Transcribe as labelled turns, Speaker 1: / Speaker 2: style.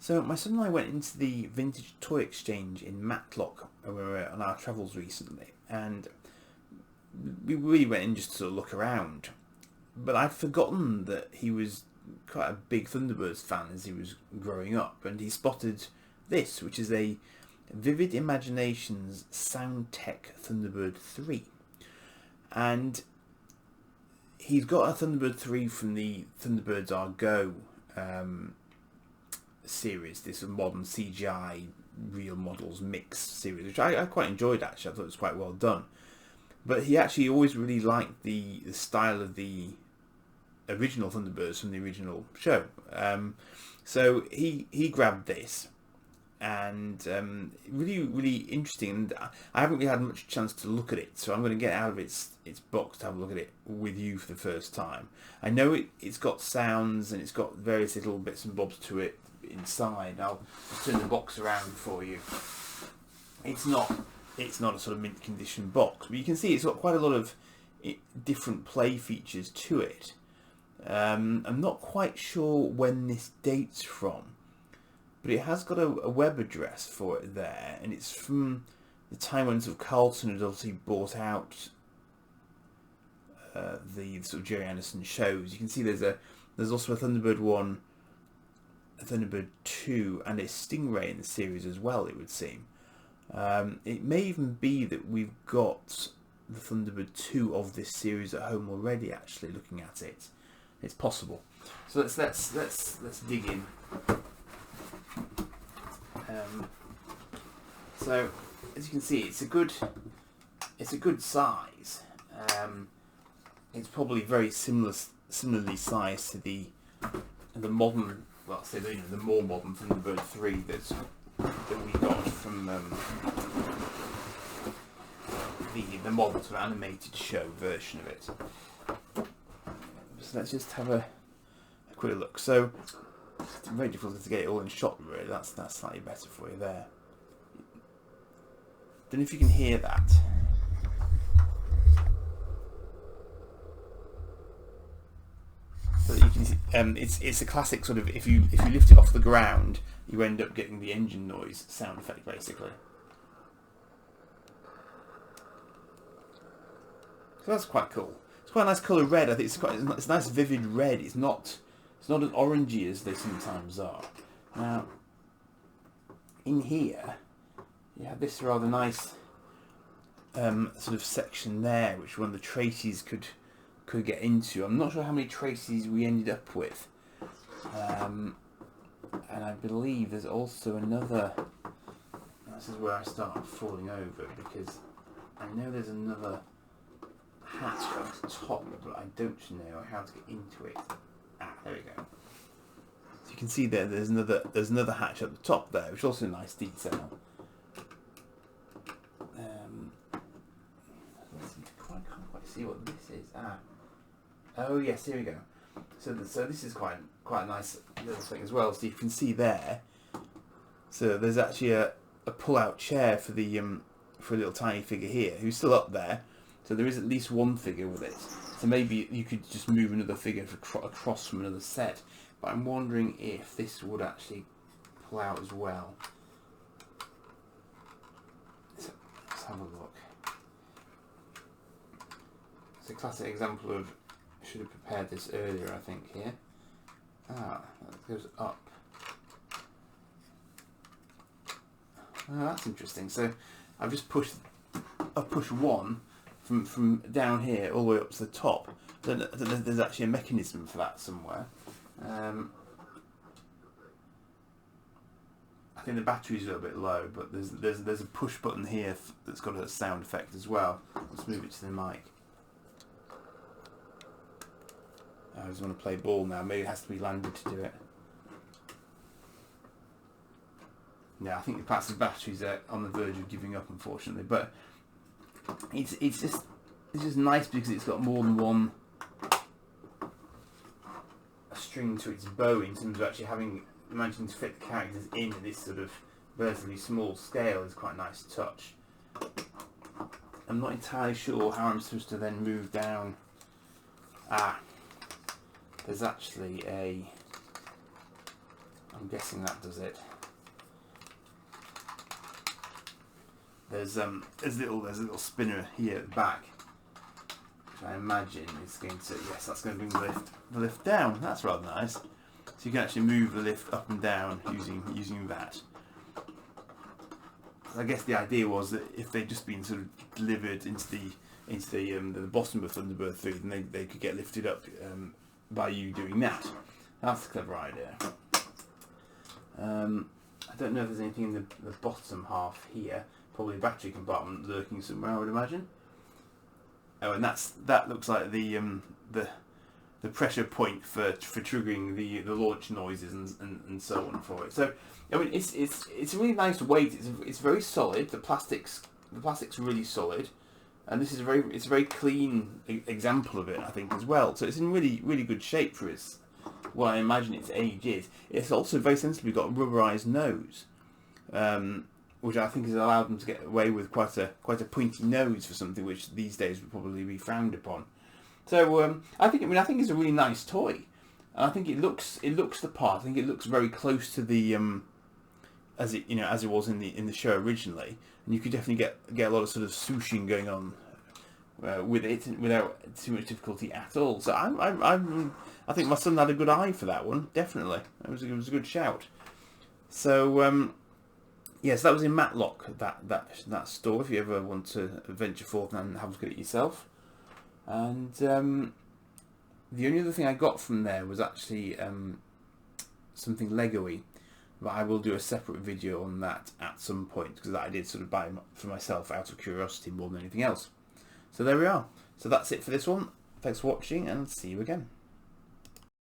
Speaker 1: So my son and I went into the vintage toy exchange in Matlock when we were on our travels recently, and we really went in just to sort of look around. But I'd forgotten that he was quite a big Thunderbirds fan as he was growing up, and he spotted this, which is a Vivid Imaginations Soundtech Thunderbird 3. And he's got a Thunderbird 3 from the Thunderbirds Are Go series, this modern CGI real models mix series, which I quite enjoyed actually. I thought it was quite well done. But he actually always really liked the style of the original Thunderbirds from the original show. So he grabbed this, and really interesting. And I haven't really had much chance to look at it, so I'm going to get out of its box to have a look at it with you for the first time. I know it's got sounds and it's got various little bits and bobs to it inside. I'll turn the box around for you. It's not a sort of mint condition box, but you can see it's got quite a lot of different play features to it. I'm not quite sure when this dates from, but it has got a web address for it there, and it's from the time when sort of Carlton had obviously bought out the sort of Jerry Anderson shows. You can see there's also a Thunderbird 1, a Thunderbird 2, and a Stingray in the series as well, it would seem. It may even be that we've got the Thunderbird 2 of this series at home already, actually, looking at it. It's possible. So let's dig in. So as you can see, it's a good size. It's probably very similarly sized to the modern, well, say the more modern Thunderbird 3 that we got from the modern sort of animated show version of it. So let's just have a quick look. So it's very difficult to get it all in shot, really. That's slightly better for you there. Don't know if you can hear that. So you can see, it's a classic sort of, if you lift it off the ground, you end up getting the engine noise sound effect, basically. So that's quite cool. It's quite a nice colour red. I think it's a nice vivid red. It's not as orangey as they sometimes are. Now, in here, you have this rather nice sort of section there, which one of the traces could get into. I'm not sure how many traces we ended up with, and I believe there's also another. This is where I start falling over, because I know there's another hatch at the top, but I don't know how to get into it. There we go. So you can see there's another hatch at the top there, which is also a nice detail. I can't quite see what this is. Oh yes, here we go. So this is quite a nice little thing as well. So you can see there. So there's actually a pull-out chair for a little tiny figure here, who's still up there. So there is at least one figure with it. So maybe you could just move another figure across from another set. But I'm wondering if this would actually pull out as well. Let's have a look. It's a classic example of, should have prepared this earlier, I think, here. That goes up. That's interesting. So I've just pushed one from down here all the way up to the top. There's actually a mechanism for that somewhere. I think the battery's a little bit low, but there's a push button here that's got a sound effect as well. Let's move it to the mic. I just want to play ball now. Maybe it has to be landed to do it. Yeah, I think perhaps the batteries are on the verge of giving up, unfortunately. But it's just nice because it's got more than one string to its bow in terms of actually managing to fit the characters in this sort of relatively small scale is quite a nice touch. I'm not entirely sure how I'm supposed to then move down. There's actually I'm guessing that does it. There's a little spinner here at the back, which I imagine is going to, yes, that's going to bring the lift down. That's rather nice. So you can actually move the lift up and down using that. I guess the idea was that if they'd just been sort of delivered into the bottom of Thunderbird 3, then they could get lifted up by you doing that. That's a clever idea. I don't know if there's anything in the bottom half here. Probably a battery compartment lurking somewhere, I would imagine. Oh, and that looks like the pressure point for triggering the launch noises and so on for it. So I mean, it's a really nice weight. It's very solid. The plastic's really solid, and this is a very clean example of it, I think, as well. So it's in really good shape for what I imagine its age is. It's also very sensibly got a rubberized nose, which I think has allowed them to get away with quite a pointy nose for something which these days would probably be frowned upon. So I think it's a really nice toy, and I think it looks the part. I think it looks very close to the as it was in the show originally, and you could definitely get a lot of sort of swooshing going on with it without too much difficulty at all. So I think my son had a good eye for that one. Definitely, it was a good shout. So yes, that was in Matlock, that store. If you ever want to venture forth and have a look at it yourself. And the only other thing I got from there was actually something Lego-y, but I will do a separate video on that at some point, because that I did sort of buy for myself out of curiosity more than anything else. So there we are. So that's it for this one. Thanks for watching, and see you again.